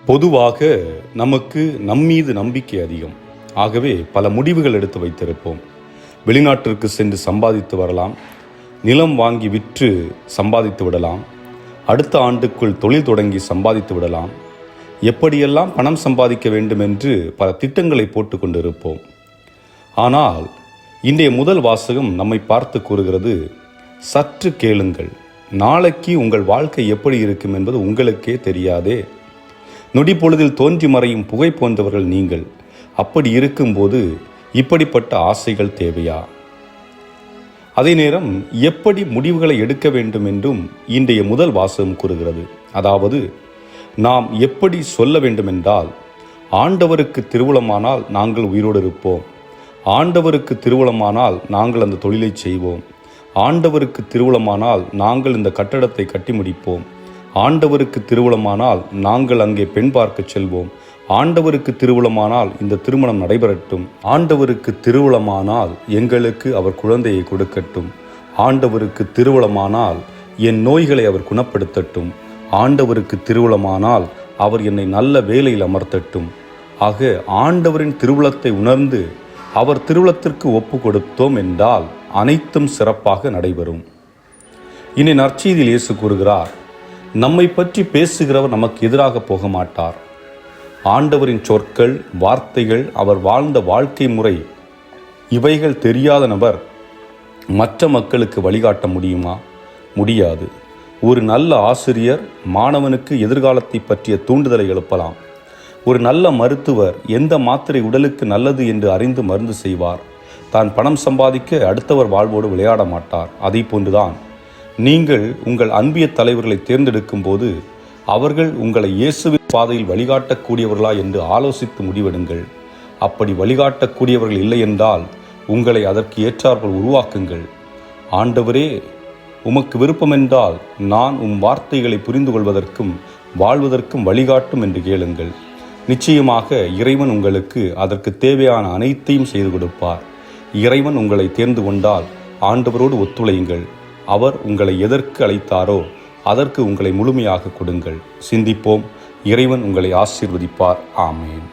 பொதுவாக நமக்கு நம்மீது நம்பிக்கை அதிகம். ஆகவே பல முடிவுகள் எடுத்து வைத்திருப்போம். வெளிநாட்டிற்கு சென்று சம்பாதித்து வரலாம், நிலம் வாங்கி விற்று சம்பாதித்து விடலாம், அடுத்த ஆண்டுக்குள் தொழில் தொடங்கி சம்பாதித்து விடலாம், எப்படியெல்லாம் பணம் சம்பாதிக்க வேண்டும் என்று பல திட்டங்களை போட்டு கொண்டிருப்போம். ஆனால் இன்றைய முதல் வாசகம் நம்மை பார்த்து கூறுகிறது, சற்று கேளுங்கள், நாளைக்கு உங்கள் வாழ்க்கை எப்படி இருக்கும் என்பது உங்களுக்கே தெரியாதே. நொடி பொழுதில் தோன்றி மறையும் புகை போன்றவர்கள் நீங்கள். அப்படி இருக்கும்போது இப்படிப்பட்ட ஆசைகள் தேவையா? அதே நேரம் எப்படி முடிவுகளை எடுக்க வேண்டும் என்றும் இன்றைய முதல் வாசகம் கூறுகிறது. அதாவது, நாம் எப்படி சொல்ல வேண்டுமென்றால், ஆண்டவருக்கு திருவுளமானால் நாங்கள் உயிரோடு இருப்போம், ஆண்டவருக்கு திருவுளமானால் நாங்கள் அந்த தொழிலை செய்வோம், ஆண்டவருக்கு திருவுளமானால் நாங்கள் இந்த கட்டடத்தை கட்டி முடிப்போம், ஆண்டவருக்கு திருவுளமானால் நாங்கள் அங்கே பெண் பார்க்க செல்வோம், ஆண்டவருக்கு திருவுளமானால் இந்த திருமணம் நடைபெறட்டும், ஆண்டவருக்கு திருவுளமானால் எங்களுக்கு அவர் குழந்தையை கொடுக்கட்டும், ஆண்டவருக்கு திருவுளமானால் என் நோய்களை அவர் குணப்படுத்தட்டும், ஆண்டவருக்கு திருவுளமானால் அவர் என்னை நல்ல வேலையில் அமர்த்தட்டும். ஆக ஆண்டவரின் திருவுளத்தை உணர்ந்து அவர் திருவுளத்திற்கு ஒப்பு கொடுத்தோம் என்றால் அனைத்தும் சிறப்பாக நடைபெறும். இனி நற்செய்தியில் இயேசு கூறுகிறார், நம்மை பற்றி பேசுகிறவர் நமக்கு எதிராக போக மாட்டார். ஆண்டவரின் சொற்கள், வார்த்தைகள், அவர் வாழ்ந்த வாழ்க்கை முறை, இவைகள் தெரியாத நபர் மற்ற மக்களுக்கு வழிகாட்ட முடியுமா? முடியாது. ஒரு நல்ல ஆசிரியர் மாணவனுக்கு எதிர்காலத்தை பற்றிய தூண்டுதலை எழுப்பலாம். ஒரு நல்ல மருத்துவர் எந்த மாத்திரை உடலுக்கு நல்லது என்று அறிந்து மருந்து செய்வார். தான் பணம் சம்பாதிக்க அடுத்தவர் வாழ்வோடு விளையாட மாட்டார். அதை போன்றுதான் நீங்கள் உங்கள் அன்பிய தலைவர்களை தேர்ந்தெடுக்கும் போது அவர்கள் உங்களை இயேசுவின் பாதையில் வழிகாட்டக்கூடியவர்களா என்று ஆலோசித்து முடிவெடுங்கள். அப்படி வழிகாட்டக்கூடியவர்கள் இல்லை என்றால் உங்களை அதற்கு ஏற்றார்கள் உருவாக்குங்கள். ஆண்டவரே, உமக்கு விருப்பமென்றால் நான் வார்த்தைகளை புரிந்து கொள்வதற்கும் வாழ்வதற்கும் வழிகாட்டும் என்று கேளுங்கள். நிச்சயமாக இறைவன் உங்களுக்கு அதற்கு தேவையான அனைத்தையும் செய்து கொடுப்பார். இறைவன் உங்களை தேர்ந்து கொண்டால் ஆண்டவரோடு ஒத்துழையுங்கள். அவர் உங்களை எதற்கு அழைத்தாரோ அதற்கு உங்களை முழுமையாக கொடுங்கள். சிந்திப்போம். இறைவன் உங்களை ஆசீர்வதிப்பார். ஆமேன்.